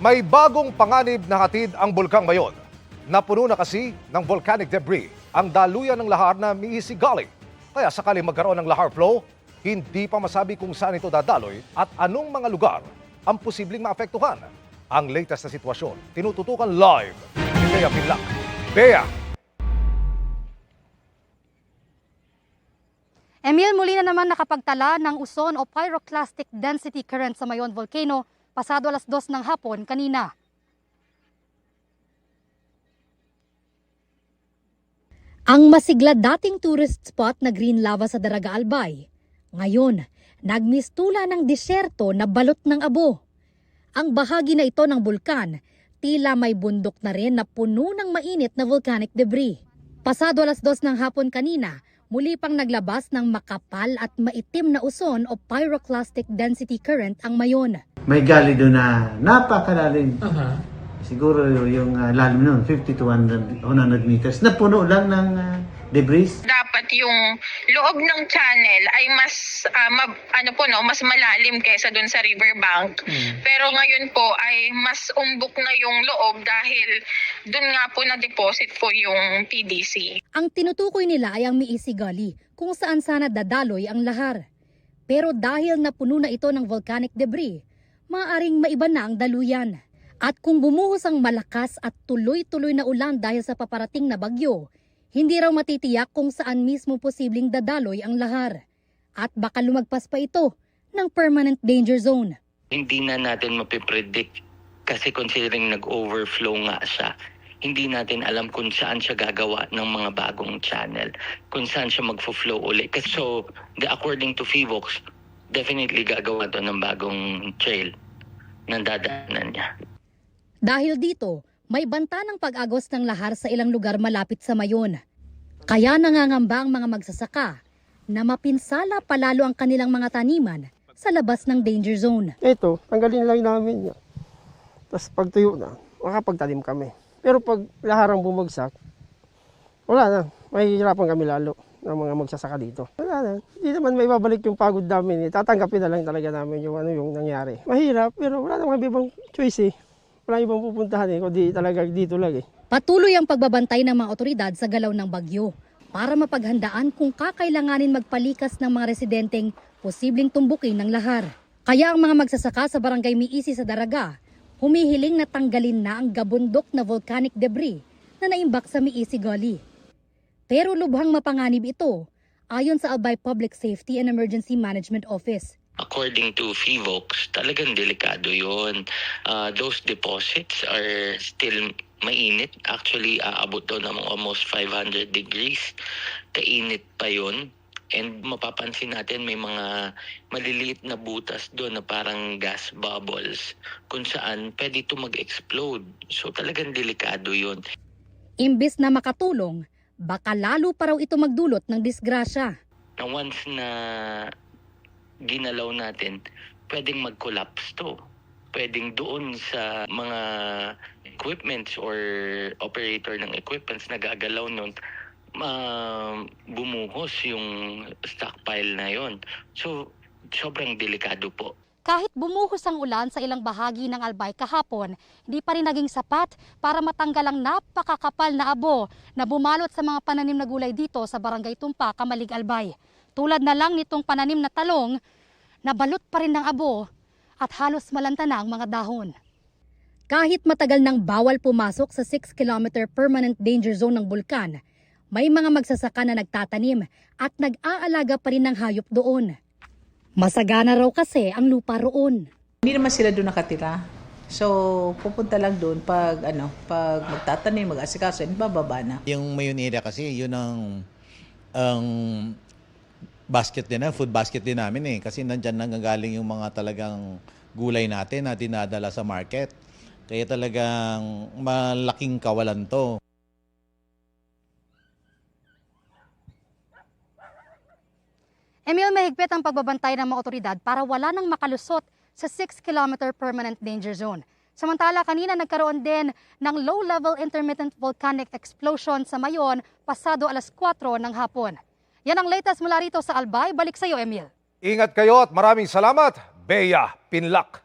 May bagong panganib na hatid ang Bulkang Mayon. Napuno na kasi ng volcanic debris ang daluyan ng lahar na Miisigali. Kaya sakaling magkaroon ng lahar flow, hindi pa masabi kung saan ito dadaloy at anong mga lugar ang posibleng maapektuhan. Ang latest na sitwasyon, tinututukan live ni Bea Pinlac. Bea! Emil, muli na naman nakapagtala ng uson o pyroclastic density current sa Mayon Volcano pasado alas 2 ng hapon kanina. Ang masigla dating tourist spot na green lava sa Daraga Albay, ngayon nagmistula ng disyerto na balot ng abo. Ang bahagi na ito ng bulkan, tila may bundok na rin na puno ng mainit na volcanic debris. Pasado alas 2 ng hapon kanina, muli pang naglabas ng makapal at maitim na uson o pyroclastic density current ang Mayon. May gali doon na napakalalim. Siguro yung lalim noon, 50 to 100 meters. Napuno lang ng debris. Dapat yung loob ng channel ay mas mas malalim kaysa dun sa riverbank. Pero ngayon po ay mas umbok na yung loob dahil dun nga po na-deposit po yung PDC. Ang tinutukoy nila ay ang Miisigali, kung saan sana dadaloy ang lahar. Pero dahil napuno na ito ng volcanic debris, maaaring maiba na ang daluyan. At kung bumuhos ang malakas at tuloy-tuloy na ulan dahil sa paparating na bagyo, hindi raw matitiyak kung saan mismo posibleng dadaloy ang lahar. At baka lumagpas pa ito ng permanent danger zone. Hindi na natin mapipredict kasi considering nag-overflow nga siya. Hindi natin alam kung saan siya gagawa ng mga bagong channel, kung saan siya mag-flow ulit. So, according to FIVOX, definitely gagawa to ng bagong trail na dadaanan niya. Dahil dito, may banta ng pag-agos ng lahar sa ilang lugar malapit sa Mayon. Kaya nangangamba ang mga magsasaka na mapinsala palalo ang kanilang mga taniman sa labas ng danger zone. Ito, tanggalin lang namin yan. Tapos pag tuyo na, makapagtanim kami. Pero pag laharang bumagsak, wala na. Mahihirapan kami lalo ng mga magsasaka dito. Wala na. Hindi naman may babalik yung pagod namin. Tatanggapin na lang talaga namin yung nangyari. Mahirap, pero wala namang ibang choice eh. Wala ibang pupuntahan kundi talaga dito lang eh. Patuloy ang pagbabantay ng mga otoridad sa galaw ng bagyo para mapaghandaan kung kakailanganin magpalikas ng mga residenteng posibleng tumbukin ng lahar. Kaya ang mga magsasaka sa barangay Miisi sa Daraga, humihiling na tanggalin na ang gabundok na volcanic debris na naimbak sa Miisigali. Pero lubhang mapanganib ito, ayon sa Albay Public Safety and Emergency Management Office. According to FIVOX, talagang delikado yun. Those deposits are still mainit. Actually, aabot daw ng almost 500 degrees. Kainit pa yun. And mapapansin natin may mga maliliit na butas doon na parang gas bubbles kung saan pwede ito mag-explode. So talagang delikado yun. Imbis na makatulong, baka lalo pa raw ito magdulot ng disgrasya. Na once na ginalaw natin, pwedeng mag-collapse to. Pwedeng doon sa mga equipments or operator ng equipments na gagalaw nun, bumuhos yung stockpile na yon. So, sobrang delikado po. Kahit bumuhos ang ulan sa ilang bahagi ng Albay kahapon, hindi pa rin naging sapat para matanggal ang napakakapal na abo na bumalot sa mga pananim na gulay dito sa Barangay Tumpa, Kamalig, Albay. Tulad na lang nitong pananim na talong, nabalot pa rin ng abo at halos malanta na ang mga dahon. Kahit matagal nang bawal pumasok sa 6-kilometer permanent danger zone ng bulkan, may mga magsasaka na nagtatanim at nag-aalaga pa rin ng hayop doon. Masagana raw kasi ang lupa roon. Hindi naman sila doon nakatira. So, pupunta lang doon pag magtatanim, mag-asikaso, bababa na. Yung Mayon area kasi, yun ang basket din, food basket din namin eh. Kasi nandyan nanggagaling yung mga talagang gulay natin na dinadala sa market. Kaya talagang malaking kawalan to. Emil, mahigpit ang pagbabantay ng mga otoridad para wala nang makalusot sa 6-kilometer permanent danger zone. Samantala, kanina nagkaroon din ng low-level intermittent volcanic explosion sa Mayon pasado alas 4 ng hapon. Yan ang latest mula rito sa Albay. Balik sa iyo, Emil. Ingat kayo at maraming salamat, Bea Pinlac.